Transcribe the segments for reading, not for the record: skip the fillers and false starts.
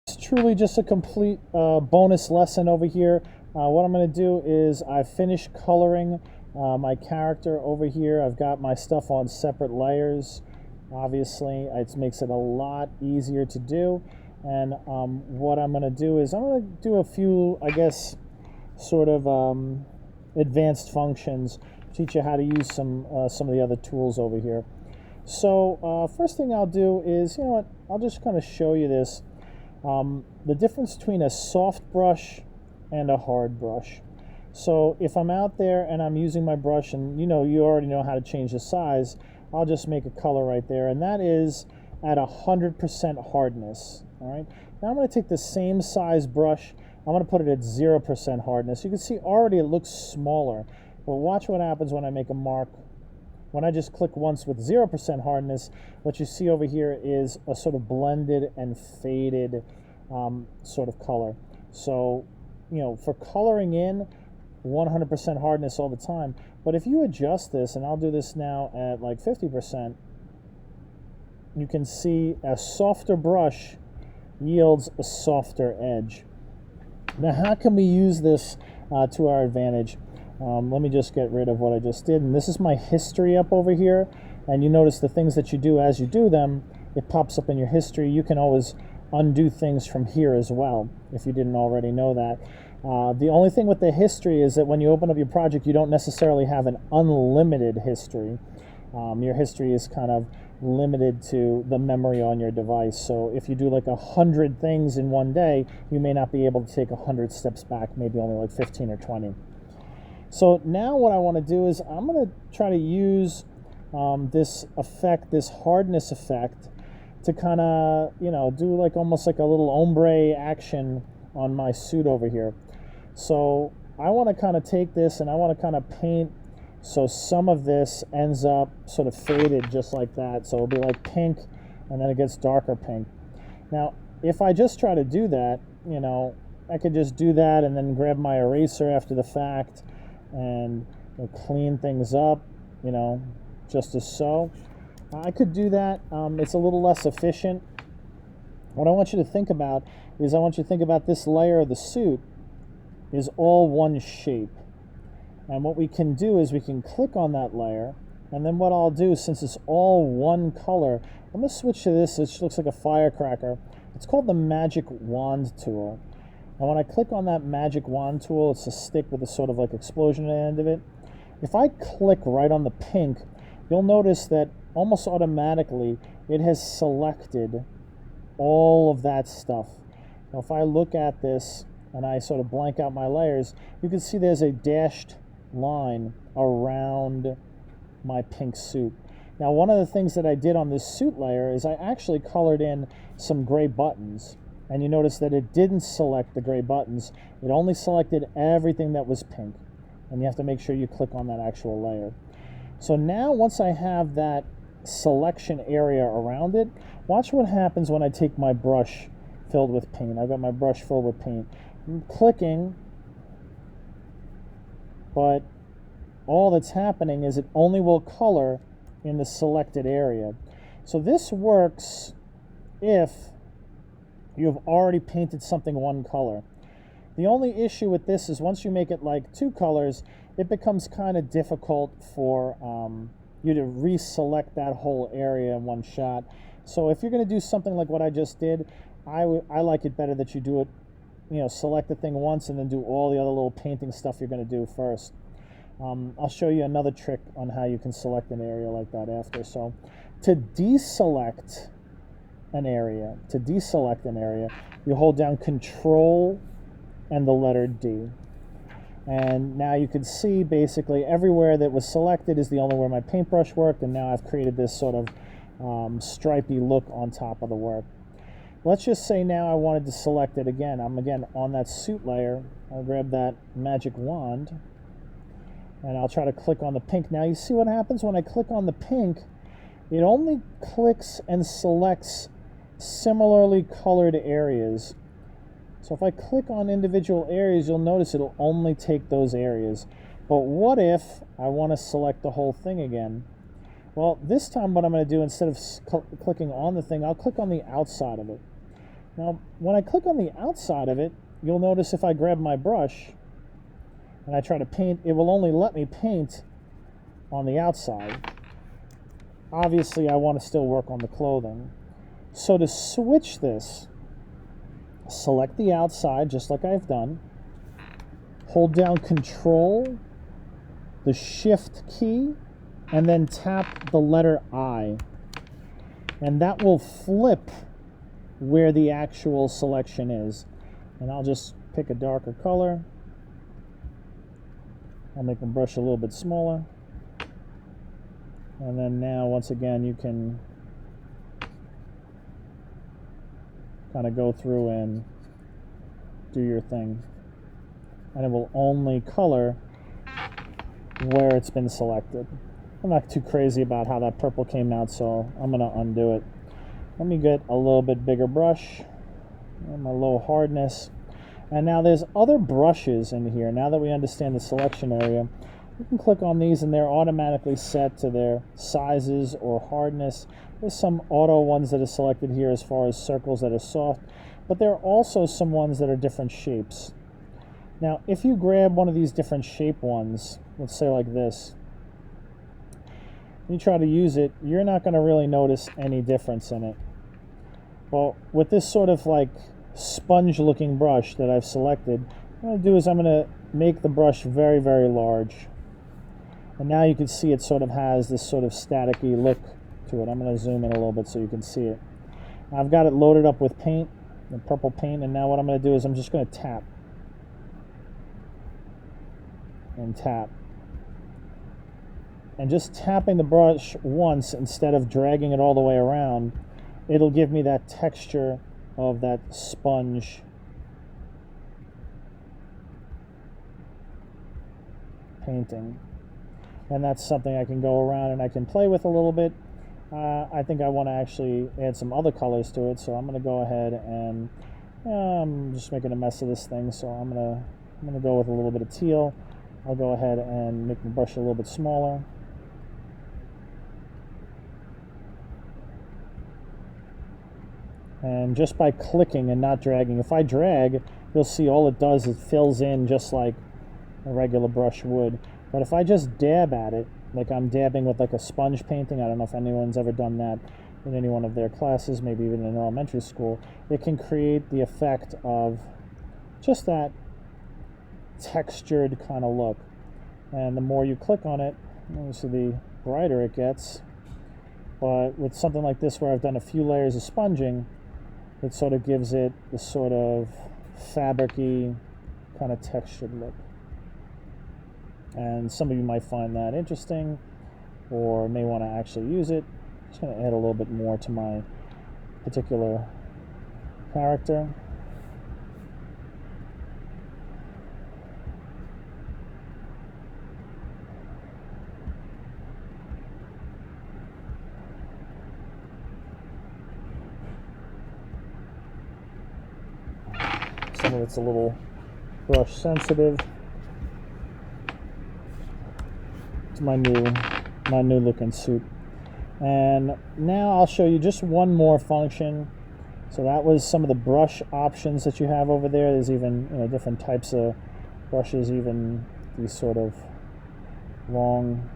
It's truly just a complete bonus lesson over here. What I'm going to do is I've finished coloring my character over here. I've got my stuff on separate layers. Obviously, it makes it a lot easier to do. And what I'm going to do is I'm going to do a few, I guess, sort of advanced functions, teach you how to use some of the other tools over here. So first thing I'll do is, you know what, I'll just kind of show you this. The difference between a soft brush and a hard brush. So if I'm out there and I'm using my brush and you already know how to change the size, I'll just make a color right there, and that is at 100% hardness. All right. Now I'm going to take the same size brush. I'm going to put it at 0% hardness. You can see already it looks smaller, but watch what happens when I make a mark. When I just click once with 0% hardness, what you see over here is a sort of blended and faded sort of color. So, for coloring in 100% hardness all the time. But if you adjust this, and I'll do this now at like 50%, you can see a softer brush yields a softer edge. Now, how can we use this to our advantage? Let me just get rid of what I just did. And this is my history up over here. And you notice the things that you do as you do them, it pops up in your history. You can always undo things from here as well, if you didn't already know that. The only thing with the history is that when you open up your project, you don't necessarily have an unlimited history. Your history is kind of limited to the memory on your device. So if you do like 100 things in one day, you may not be able to take 100 steps back, maybe only like 15 or 20. So now what I want to do is I'm going to try to use this effect, this hardness effect, to kind of, do like almost like a little ombre action on my suit over here. So I want to kind of take this and I want to kind of paint so some of this ends up sort of faded just like that. So it'll be like pink and then it gets darker pink. Now, if I just try to do that, I could just do that and then grab my eraser after the fact and clean things up, just as so. I could do that. It's a little less efficient. What I want you to think about is I want you to think about this layer of the suit is all one shape. And what we can do is we can click on that layer, and then what I'll do, since it's all one color, I'm going to switch to this, which looks like a firecracker. It's called the Magic Wand tool. And when I click on that Magic Wand tool, it's a stick with a sort of like explosion at the end of it. If I click right on the pink, you'll notice that almost automatically it has selected all of that stuff. Now if I look at this and I sort of blank out my layers, you can see there's a dashed line around my pink suit. Now one of the things that I did on this suit layer is I actually colored in some gray buttons. And you notice that it didn't select the gray buttons. It only selected everything that was pink. And you have to make sure you click on that actual layer. So now once I have that selection area around it, watch what happens when I take my brush filled with paint. I've got my brush filled with paint. I'm clicking, but all that's happening is it only will color in the selected area. So this works if you have already painted something one color. The only issue with this is once you make it like two colors, it becomes kind of difficult for you to reselect that whole area in one shot. So if you're going to do something like what I just did, I like it better that you do it, select the thing once and then do all the other little painting stuff you're going to do first. I'll show you another trick on how you can select an area like that after. So to deselect an area, you hold down Control and the letter D. And now you can see basically everywhere that was selected is the only where my paintbrush worked, and now I've created this sort of stripy look on top of the work. Let's just say now I wanted to select it again. I'm again on that suit layer. I'll grab that magic wand and I'll try to click on the pink. Now you see what happens when I click on the pink, it only clicks and selects similarly colored areas. So if I click on individual areas, you'll notice it'll only take those areas. But what if I want to select the whole thing again? Well, this time what I'm going to do, instead of clicking on the thing, I'll click on the outside of it. Now, when I click on the outside of it, you'll notice if I grab my brush and I try to paint, it will only let me paint on the outside. Obviously, I want to still work on the clothing. So to switch this, select the outside just like I've done, hold down Control, the Shift key, and then tap the letter I. And that will flip where the actual selection is. And I'll just pick a darker color. I'll make my brush a little bit smaller. And then now, once again, you can kind of go through and do your thing. And it will only color where it's been selected. I'm not too crazy about how that purple came out, so I'm going to undo it. Let me get a little bit bigger brush and my low hardness. And now there's other brushes in here. Now that we understand the selection area, you can click on these and they're automatically set to their sizes or hardness. There's some auto ones that are selected here as far as circles that are soft, but there are also some ones that are different shapes. Now, if you grab one of these different shape ones, let's say like this, you try to use it, you're not going to really notice any difference in it. Well, with this sort of like sponge looking brush that I've selected, what I'm going to do is I'm going to make the brush very, very large. And now you can see it sort of has this sort of staticky look to it. I'm going to zoom in a little bit so you can see it. I've got it loaded up with paint, the purple paint, and now what I'm going to do is I'm just going to tap and tap. And just tapping the brush once instead of dragging it all the way around, it'll give me that texture of that sponge painting. And that's something I can go around and I can play with a little bit. I think I want to actually add some other colors to it, so I'm going to go ahead and I'm just making a mess of this thing, so I'm going to go with a little bit of teal. I'll go ahead and make my brush a little bit smaller. And just by clicking and not dragging, if I drag, you'll see all it does is fills in just like a regular brush would. But if I just dab at it, like I'm dabbing with like a sponge painting, I don't know if anyone's ever done that in any one of their classes, maybe even in elementary school, it can create the effect of just that textured kind of look. And the more you click on it, obviously the brighter it gets. But with something like this where I've done a few layers of sponging, it sort of gives it this sort of fabric-y kind of textured look. And some of you might find that interesting or may want to actually use it. I'm just going to add a little bit more to my particular character. Some of it's a little brush sensitive. It's my new looking suit. And now I'll show you just one more function. So that was some of the brush options that you have over there. There's even different types of brushes, even these sort of long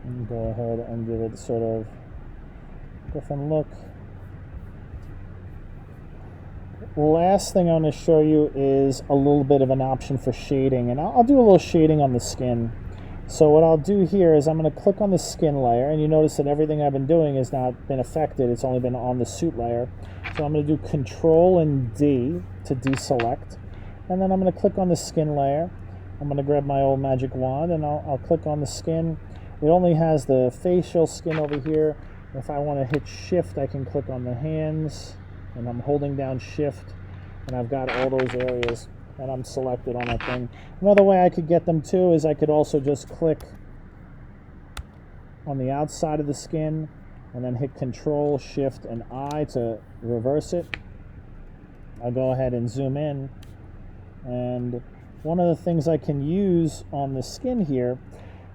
and go ahead and give it sort of different look. Last thing I'm going to show you is a little bit of an option for shading, and I'll do a little shading on the skin. So what I'll do here is I'm going to click on the skin layer, and you notice that everything I've been doing has not been affected. It's only been on the suit layer. So I'm going to do Control and D to deselect, and then I'm going to click on the skin layer. I'm going to grab my old magic wand and I'll click on the skin. It only has the facial skin over here. If I want to hit shift, I can click on the hands, and I'm holding down shift, and I've got all those areas and I'm selected on that thing. Another way I could get them too is I could also just click on the outside of the skin and then hit Control, Shift, and I to reverse it. I'll go ahead and zoom in, and one of the things I can use on the skin here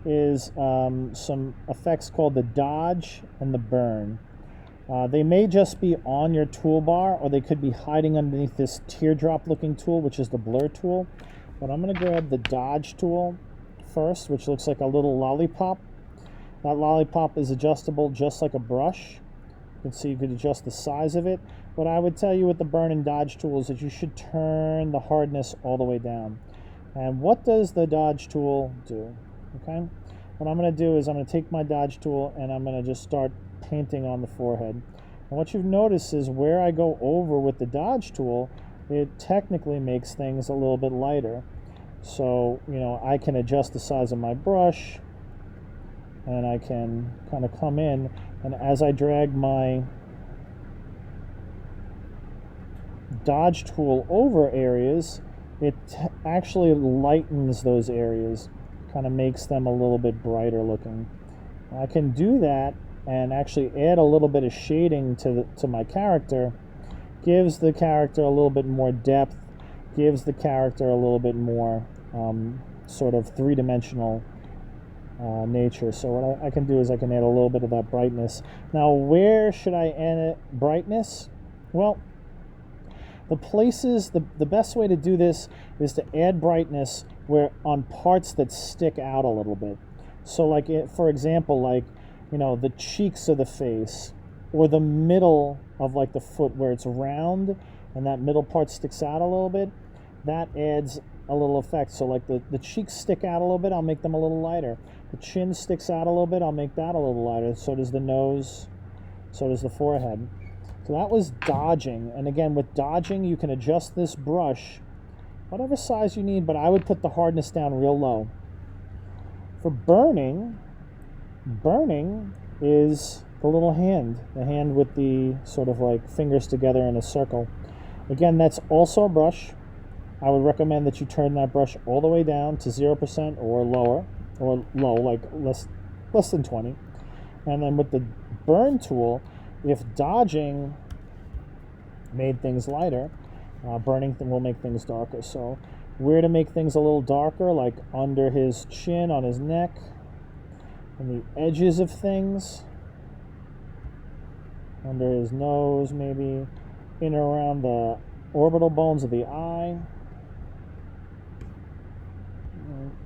is some effects called the dodge and the burn. They may just be on your toolbar, or they could be hiding underneath this teardrop looking tool, which is the blur tool. But I'm going to grab the dodge tool first, which looks like a little lollipop. That lollipop is adjustable just like a brush. You can see you could adjust the size of it. What I would tell you with the burn and dodge tools is that you should turn the hardness all the way down. And what does the dodge tool do? Okay, what I'm going to do is I'm going to take my dodge tool and I'm going to just start painting on the forehead. And what you've noticed is where I go over with the dodge tool, it technically makes things a little bit lighter. So, you know, I can adjust the size of my brush, and I can kind of come in, and as I drag my dodge tool over areas, it actually lightens those areas, kind of makes them a little bit brighter looking. I can do that and actually add a little bit of shading to my character. Gives the character a little bit more depth, gives the character a little bit more sort of three-dimensional nature. So what I can do is I can add a little bit of that brightness. Now, where should I add brightness? Well, the places, the best way to do this is to add brightness where on parts that stick out a little bit. So like, for example, like, you know, the cheeks of the face, or the middle of like the foot where it's round and that middle part sticks out a little bit, that adds a little effect. So like the cheeks stick out a little bit, I'll make them a little lighter. The chin sticks out a little bit, I'll make that a little lighter. So does the nose, so does the forehead. So that was dodging. And again, with dodging, you can adjust this brush whatever size you need, but I would put the hardness down real low. For burning is the little hand, the hand with the sort of like fingers together in a circle. Again, that's also a brush. I would recommend that you turn that brush all the way down to 0% or lower, or low, like less than 20. And then with the burn tool, if dodging made things lighter, burning will make things darker. So where to make things a little darker, like under his chin, on his neck, and the edges of things, under his nose, maybe in or around the orbital bones of the eye,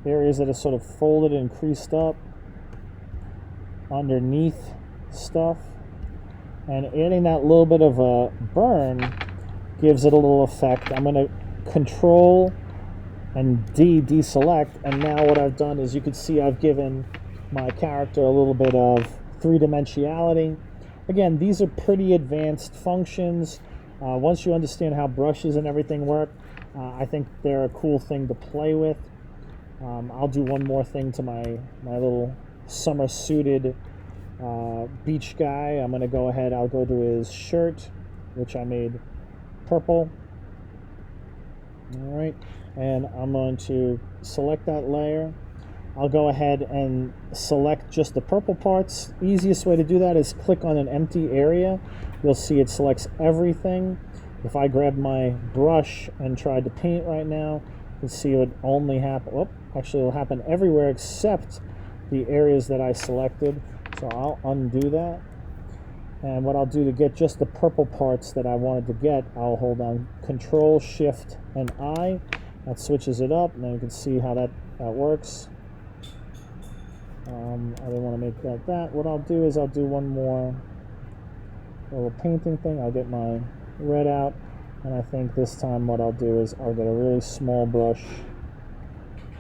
areas that are sort of folded and creased up, underneath stuff. And adding that little bit of a burn gives it a little effect. I'm going to Control and deselect, and now what I've done is you can see I've given my character a little bit of three-dimensionality. Again, these are pretty advanced functions. Once you understand how brushes and everything work, I think they're a cool thing to play with. I'll do one more thing to my little summer-suited beach guy. I'm going to go ahead, I'll go to his shirt, which I made purple. All right, and I'm going to select that layer. I'll go ahead and select just the purple parts. Easiest way to do that is click on an empty area. You'll see it selects everything. If I grab my brush and tried to paint right now, you can see it would only happen, actually it'll happen everywhere except the areas that I selected. So I'll undo that. And what I'll do to get just the purple parts that I wanted to get, I'll hold on Control, Shift, and I. That switches it up, and then you can see how that works. I didn't want to make that. What I'll do is I'll do one more little painting thing. I'll get my red out, and I think this time what I'll do is I'll get a really small brush,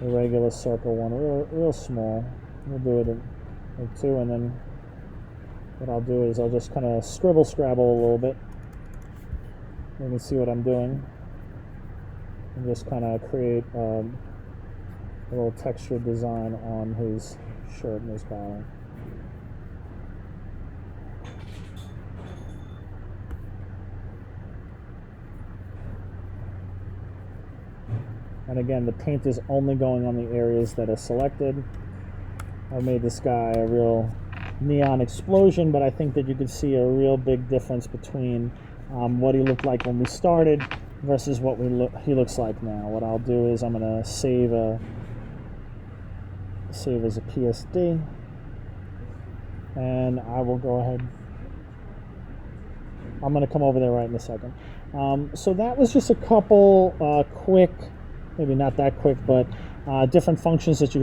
a regular circle one, real small. We'll do it in two, and then what I'll do is I'll just kind of scrabble a little bit. You can see what I'm doing. And just kind of create a little textured design on his shirt and his collar. And again, the paint is only going on the areas that are selected. I made this guy a real neon explosion, but I think that you could see a real big difference between what he looked like when we started versus what he looks like now. What I'll do is I'm going to save save as a PSD, and I will go ahead. I'm going to come over there right in a second. So that was just a couple quick, maybe not that quick, but different functions that you